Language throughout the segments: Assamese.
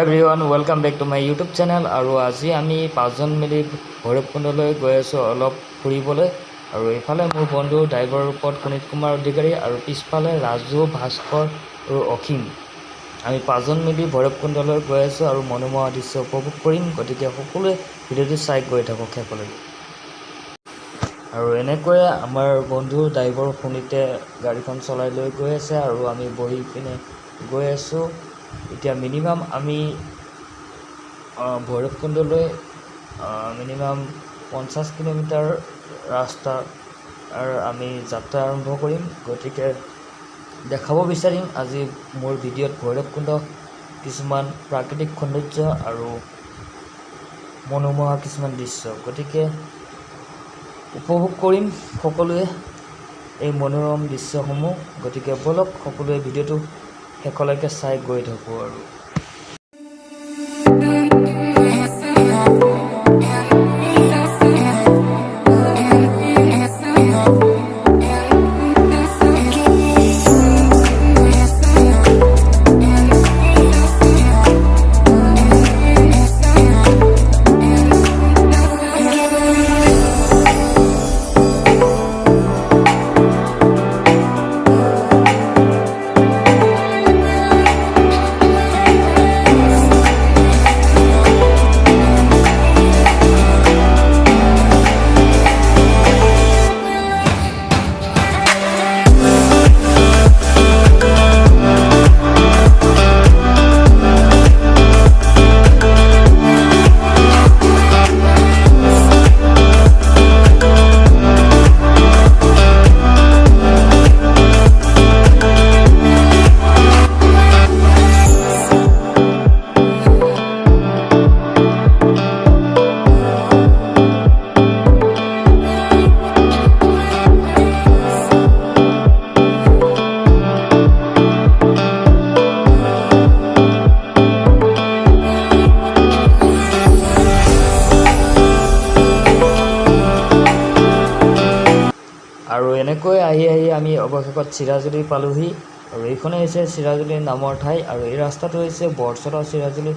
everyone, welcome back to my YouTube channel. আৰু আজি আমি পাঁচজন মিলি ভৈৰৱকুণ্ডলৈ গৈ আছো অলপ ফুৰিবলৈ আৰু ইফালে মোৰ বন্ধু ড্ৰাইভাৰ ৰূপত কুনিত কুমাৰ অধিকাৰী আৰু পিছফালে ৰাজু ভাস্কৰ আৰু অখিম আমি পাঁচজন মিলি ভৈৰৱকুণ্ডলৈ গৈ আছো আৰু মনোমোহা দৃশ্য উপভোগ কৰিম গতিকে সকলোৱে ভিডিঅ'টো চাই গৈ থাকক শেষলৈ আৰু এনেকৈ আমাৰ বন্ধু ড্ৰাইভাৰ কুনিতে গাড়ীখন চলাই লৈ গৈ আছে আৰু আমি বহি পিনে গৈ আছো এতিয়া মিনিমাম আমি ভৈৰৱকুণ্ডলৈ মিনিমাম 50 কিলোমিটাৰ ৰাস্তা আৰু আমি যাত্ৰা আৰম্ভ কৰিম গতিকে দেখাব বিচাৰিম আজি মোৰ ভিডিঅ'ত ভৈৰৱকুণ্ড কিছুমান প্ৰাকৃতিক সৌন্দৰ্য আৰু মনোমোহা কিছুমান দৃশ্য গতিকে উপভোগ কৰিম সকলোৱে এই মনোৰম দৃশ্যসমূহ গতিকে বলক সকলোৱে ভিডিঅ'টো শেষলৈকে চাই গৈ থাকো আৰু আৰু এনেকৈ আহি আমি অৱশেষত চিৰাজুলি পালোহি আৰু এইখনে হৈছে চিৰাজুলি নামৰ ঠাই আৰু এই ৰাস্তাটো হৈছে বৰচলা চিৰাজুলি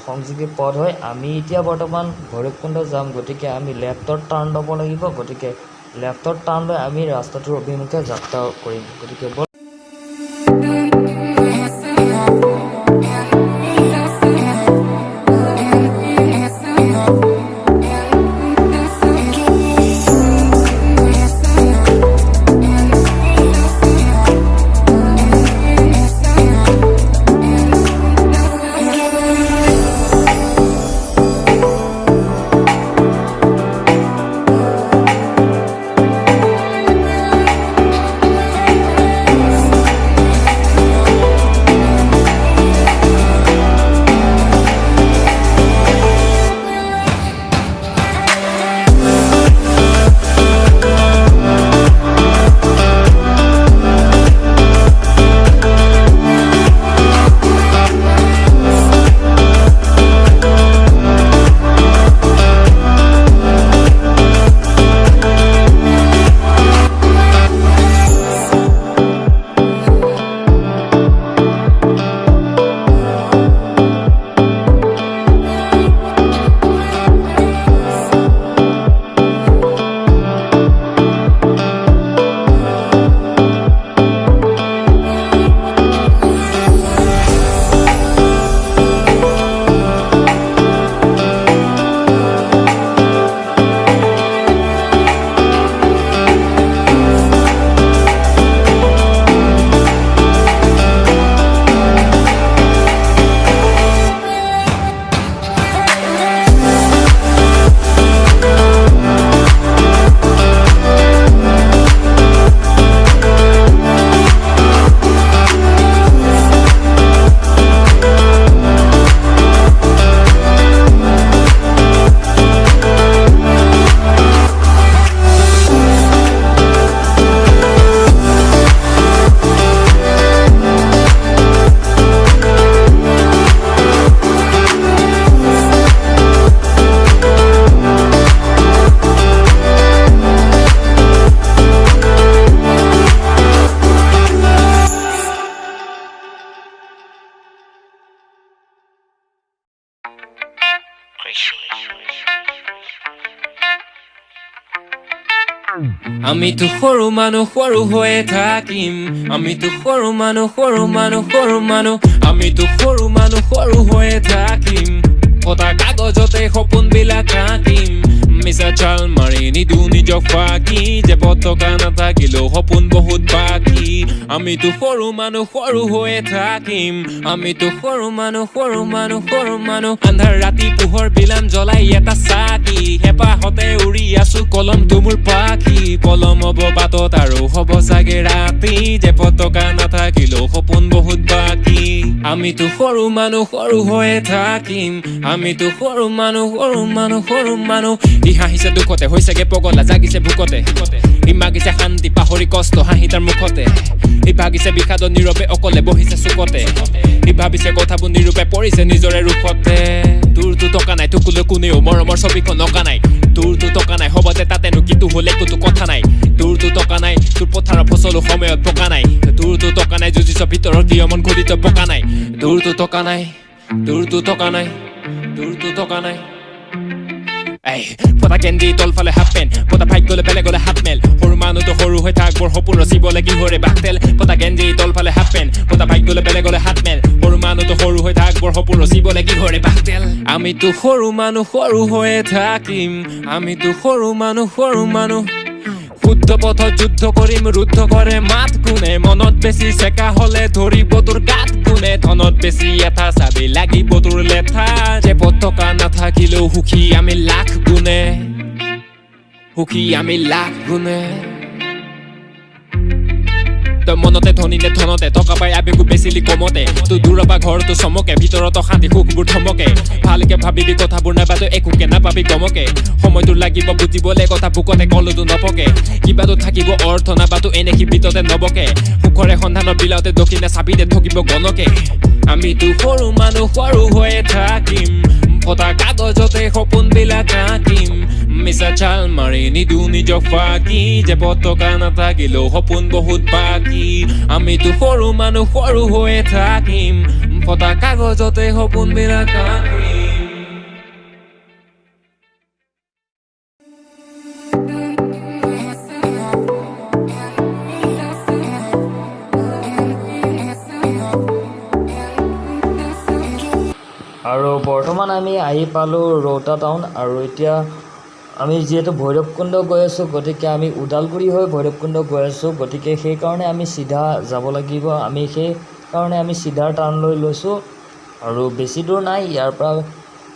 সংযোগী পথ হয় আমি এতিয়া বৰ্তমান ভৈৰৱকুণ্ড যাম গতিকে আমি লেফ্টত টাৰ্ণ ল'ব লাগিব গতিকে লেফ্টত টাৰ্ণ লৈ আমি ৰাস্তাটোৰ অভিমুখে যাত্ৰা কৰিম গতিকে আমিতো সৰু মানুহ সৰু হৈয়ে থাকিম আমিতো সৰু মানুহ সৰু মানুহ সৰু মানুহ আমিতো সৰু মানুহ সৰু হৈয়ে থাকিম ফটা কাগজতে সপোনবিলাক আঁকিম মিছা চাল মাৰি নিদু নিজক ফাঁকি যে পতকা নাথাকিলেও সপোন বহুত বাকী আমিতো সৰু মানুহ সৰু হৈয়ে থাকিম আমিতো সৰু মানুহ সৰু মানুহ সৰু মানুহ আন্ধাৰ ৰাতি পোহৰ বিলাম জ্বলাই এটা চাকি হেঁপাহতে উৰি আছো কলমটো মোৰ পাখি পলম হ'ব বাটত আৰু হ'ব চাগে ৰাতি যে পতকা নাথাকিলেও সপোন বহুত বাকী আমিতো সৰু মানুহ সৰু হৈয়ে থাকিম আমিতো সৰু মানুহ সৰু মানুহ সৰু মানুহ ই হাঁহিছে দুখতে হৈছেগে পগলা জাগিছে ভোকতে ই মাগিছে শান্তি পাহৰি কষ্ট হাঁহি তাৰ মুখতে ই ভাগিছে বিষাদত নীৰৱে অকলে বহিছে চুকতে ই ভাবিছে কথাবোৰ নিৰূপে পৰিছে নিজৰে ৰূপতে তোৰতো টকা নাই তোকলৈ কোনেও মৰমৰ ছবিখন অঁকা নাই তোৰতো টকা নাই হ'ব যে তাতেনো কিটো হ'লে একোতো কথা নাই তোৰতো টকা নাই তোৰ পথাৰৰ ফচলো সময়ত পকা নাই তোৰতো টকা নাই যুঁজিছ ভিতৰত দিয় মন ঘূৰিত পকা নাই তোৰতো টকা নাই তোৰতো টকা নাই তোৰতো টকা নাই ফটা কেন্দ্ৰি তলফালে হাফ পেণ্ট ফটা ফাইট গ'লে বেলেগলে হাফ মেল সৰু মানুহতো সৰু হৈ থাক বৰ সপোন ৰচিবলে কি হৰে বাকতেল ফটা কেন্দ্ৰি তলফালে হাফ পেণ্ট ফটা ফাইট গ'লে বেলেগলে হাফ মেল সৰু মানুহতো সৰু হৈ থাক বৰ সপোন ৰচিবলে কি হৰে বাকতেল আমিতো সৰু মানুহ সৰু হৈয়ে থাকিম আমিতো সৰু মানুহ সৰু মানুহ শুদ্ধ পথত যুদ্ধ কৰিম ৰুদ্ধ কৰে মাত কোনে মনত বেছি চেকা হলে ধৰিব তোৰ গাত কোনে ধনত বেছি এটা চাবি লাগিব তোৰ লেঠা যে পতকা নাথাকিলেও সুখী আমি লাখ গুণে সুখী আমি লাখ গুণে তই মনতে ধনিলে ধনতে টকা পাই আবেগো বেচিলি কমতে তোৰ দূৰৰ পৰা ঘৰটো চমকে ভিতৰত শান্তি সুখবোৰ থমকে ভালকে ভাবিবি কথাবোৰ নাপাতো একোকে নাপাবি গমকে সময়টো লাগিব বুজিবলে কথা বুকতে কলতো নপকে কিবাতো থাকিব অৰ্থ নাপাতো এনে শিবিততে নবকে সুখৰে সন্ধানত বিলাওতে দক্ষিণে চাবিতে ঠকিব গণকে আমিতো সৰু মানুহ সৰু হৈয়ে থাকিম ফটা কাগজতে সপোনবিলাক আঁকিম মিছা চাল মাৰি নিদু নিজক ফাঁকি যে পতকা নাথাকিলেও সপোন বহুত বাকী আমিতো সৰু মানুহ সৰু হৈয়ে থাকিম ফটা কাগজতে সপোনবিলাক আঁকিম আৰু বৰ্তমান আমি আহি পালোঁ ৰৌতা টাউন আৰু এতিয়া আমি যিহেতু ভৈৰৱকুণ্ড গৈ আছোঁ গতিকে আমি ওদালগুৰি হৈ ভৈৰৱকুণ্ড গৈ আছোঁ গতিকে সেইকাৰণে আমি চিধা যাব লাগিব আমি সেইকাৰণে আমি চিধাৰ টাৰ্ণ লৈ লৈছোঁ আৰু বেছি দূৰ নাই ইয়াৰ পৰা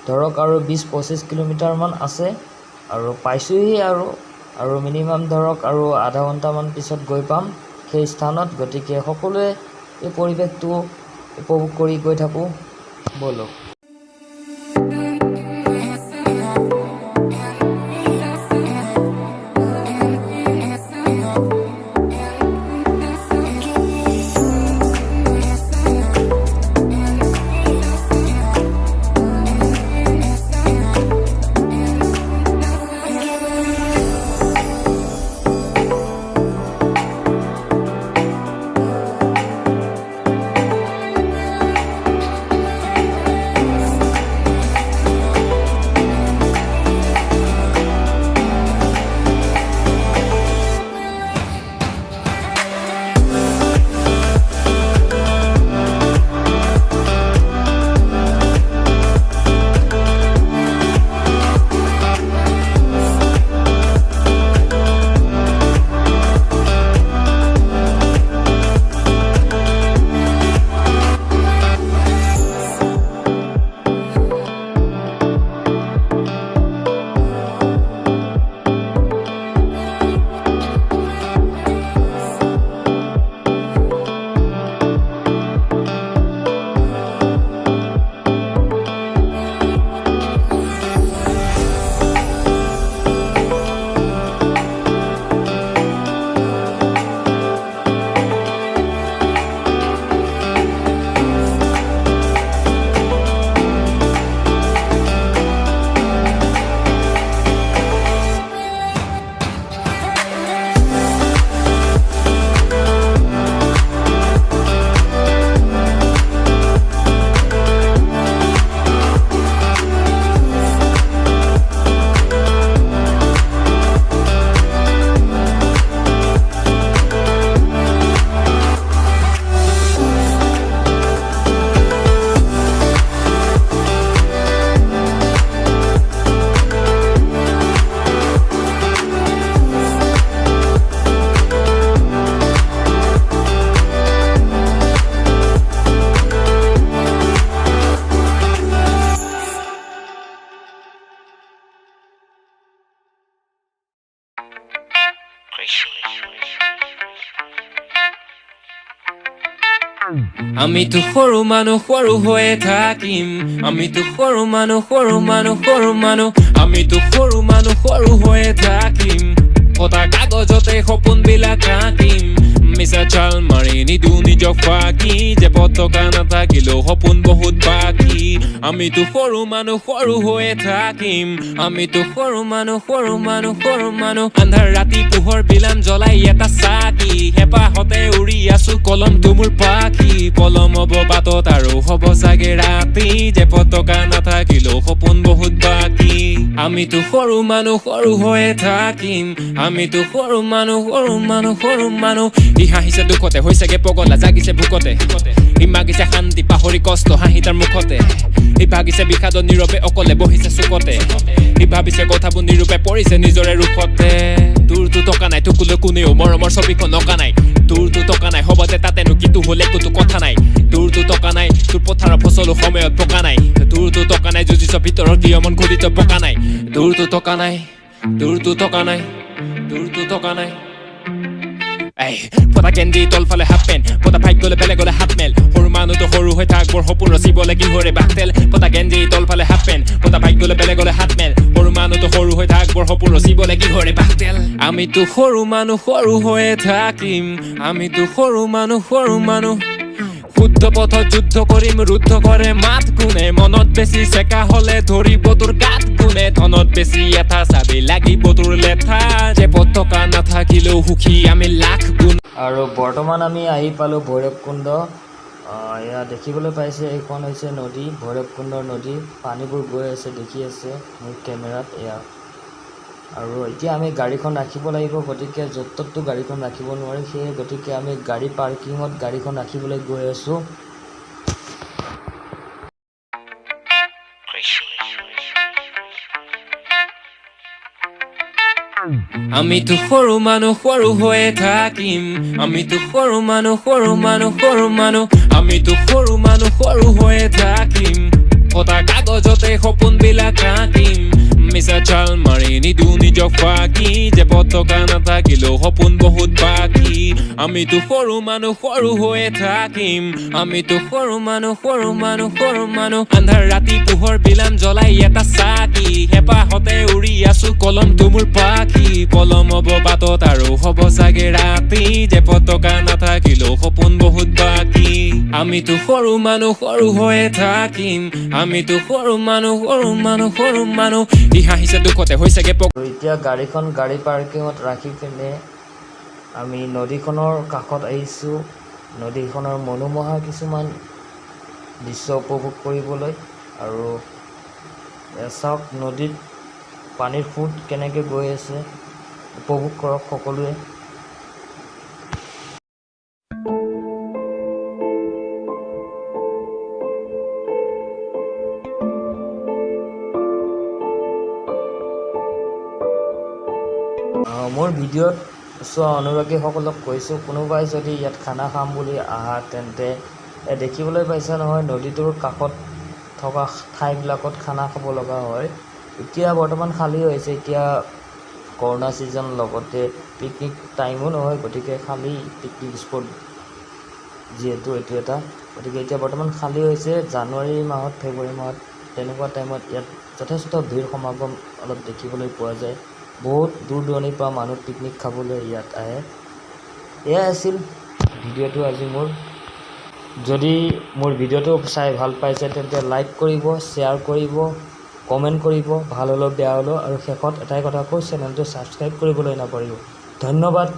ধৰক আৰু 20-25 কিলোমিটাৰমান আছে আৰু পাইছোঁহি আৰু মিনিমাম ধৰক আৰু আধা ঘণ্টামান পিছত গৈ পাম সেই স্থানত গতিকে সকলোৱে এই পৰিৱেশটো উপভোগ কৰি গৈ থাকোঁ ব'লক আমিতো সৰু মানুহ সৰু হৈয়ে থাকিম আমিতো সৰু মানুহ সৰু মানুহ সৰু মানুহ আমিতো সৰু মানুহ সৰু হৈয়ে থাকিম ফটা কাগজতে সপোনবিলাক আঁকিম মিছা চাল মাৰি নিদো নিজক ফাঁকি যে পতকা নাথাকিলেও সপোন বহুত বাকী আমিতো সৰু মানুহ সৰু হৈয়ে থাকিম আমিতো সৰু মানুহ সৰু মানুহ সৰু মানুহ আন্ধাৰ ৰাতি পোহৰ বিলাম জ্বলাই এটা চাকি হেঁপাহতে উৰি আছো কলমটো মোৰ পাখি পলম হ'ব বাটত আৰু হ'ব চাগে ৰাতি যে পতকা নাথাকিলেও সপোন বহুত বাকী আমিতো সৰু মানুহ সৰু হৈয়ে থাকিম আমিতো সৰু মানুহ সৰু মানুহ সৰু মানুহ ই হাঁহিছে দুখতে হৈছেগে পগলা জাগিছে ভোকতে ই মাগিছে শান্তি পাহৰি কষ্ট হাঁহি তাৰ মুখতে ই ভাগিছে বিষাদত নীৰৱে অকলে বহিছে চুকতে ই ভাবিছে কথাবোৰ নিৰূপে পৰিছে নিজৰে ৰূপতে তোৰতো টকা নাই তোকলৈ কোনেও মৰমৰ ছবিখন অঁকা নাই তোৰতো টকা নাই হ'ব যে তাতেনো কিটো হ'লে একোতো কথা নাই তোৰতো টকা নাই তোৰ পথাৰৰ ফচলো সময়ত পকা নাই তোৰতো টকা নাই যুঁজিছ ভিতৰত দিয় মন ঘূৰিত পকা নাই তোৰতো টকা নাই তোৰতো টকা নাই তোৰতো টকা নাই ফটা কেন্দ্ৰি তলফালে হাফ পেণ্ট ফটা ফাইট গ'লে বেলেগলে হাফ মেল সৰু মানুহতো সৰু হৈ থাক বৰ সপোন ৰচিবলে কি হৰে বাকতেল ফটা কেন্দ্ৰি তলফালে হাফ পেণ্ট ফটা ফাইট গ'লে বেলেগলে হাফ মেল সৰু মানুহতো সৰু হৈ থাক বৰ সপোন ৰচিবলে কি হৰে বাকতেল আমিতো সৰু মানুহ সৰু হৈয়ে থাকিম আমিতো সৰু মানুহ সৰু মানুহ শুদ্ধ পথত যুদ্ধ কৰিম ৰুদ্ধ কৰে মাত কোনে মনত বেছি চেকা হলে ধৰিব তোৰ গাত কোনে ধনত বেছি এটা চাবি লাগিব তোৰ লেঠা যে পতকা নাথাকিলেও সুখী আমি লাখ গুণ আৰু বৰ্তমান আমি আহি পালোঁ ভৈৰৱ কুণ্ড এয়া দেখিবলৈ পাইছে এইখন হৈছে নদী ভৈৰৱ কুণ্ডৰ নদী পানীবোৰ গৈ আছে দেখি আছে মোৰ কেমেৰাত এয়া আৰু এতিয়া আমি গাড়ীখন ৰাখিব লাগিব গতিকে য'ত ত'ততো গাড়ীখন ৰাখিব নোৱাৰি সেয়ে গতিকে আমি গাড়ী পাৰ্কিঙত গাড়ীখন ৰাখিবলৈ গৈ আছোঁ আমিতো সৰু মানুহ সৰু হৈয়ে থাকিম আমিতো সৰু মানুহ সৰু মানুহ সৰু মানুহ আমিতো সৰু মানুহ সৰু হৈয়ে থাকিম ফটা কাগজতে সপোনবিলাক আঁকিম মিছা চাল মাৰি নিদো নিজক ফাঁকি যে পতকা নাথাকিলেও সপোন বহুত বাকী আমিতো সৰু মানুহ সৰু হৈয়ে থাকিম আমিতো সৰু মানুহ সৰু মানুহ সৰু মানুহ আন্ধাৰ ৰাতি পোহৰ বিলাম জ্বলাই এটা চাকি হেঁপাহতে উৰি আছো কলমটো মোৰ পাখি পলম হ'ব বাটত আৰু হ'ব চাগে ৰাতি যে পতকা নাথাকিলেও সপোন বহুত বাকী আমিতো সৰু মানুহ সৰু হৈয়ে থাকিম আমিতো সৰু মানুহ সৰু মানুহ সৰু মানুহ ই হাঁহিছে দুখতে হৈছেগে এতিয়া গাড়ীখন গাড়ী পাৰ্কিঙত ৰাখি পিনে আমি নদীখনৰ কাষত আহিছোঁ নদীখনৰ মনোমোহা কিছুমান দৃশ্য উপভোগ কৰিবলৈ আৰু চাওক নদীত পানীৰ সোঁত কেনেকৈ গৈ আছে উপভোগ কৰক সকলোৱে মোৰ ভিডিঅ'ত চোৱা অনুৰাগীসকলক কৈছোঁ কোনোবাই যদি ইয়াত খানা খাম বুলি আহা তেন্তে দেখিবলৈ পাইছা নহয় নদীটোৰ কাষত থকা ঠাইবিলাকত খানা খাব লগা হয় এতিয়া বৰ্তমান খালী হৈছে এতিয়া কৰোণা ছিজন লগতে পিকনিক টাইমো নহয় গতিকে খালী পিকনিক স্পট যিহেতু এইটো এটা গতিকে এতিয়া বৰ্তমান খালী হৈছে জানুৱাৰী মাহত ফেব্ৰুৱাৰী মাহত তেনেকুৱা টাইমত ইয়াত যথেষ্ট ভিৰ সমাগম অলপ দেখিবলৈ পোৱা যায় বহুত দূৰ দূৰণিৰ পৰা মানুহ পিকনিক খাবলৈ ইয়াত আহে এয়াই আছিল ভিডিঅ'টো আজি মোৰ যদি মোৰ ভিডিঅ'টো চাই ভাল পাইছে তেন্তে লাইক কৰিব শ্বেয়াৰ কৰিব কমেণ্ট কৰিব ভাল হ'লেও বেয়া হ'লেও আৰু শেষত এটাই কথা কওঁ চেনেলটো ছাবস্ক্ৰাইব কৰিবলৈ নাপাহৰিব ধন্যবাদ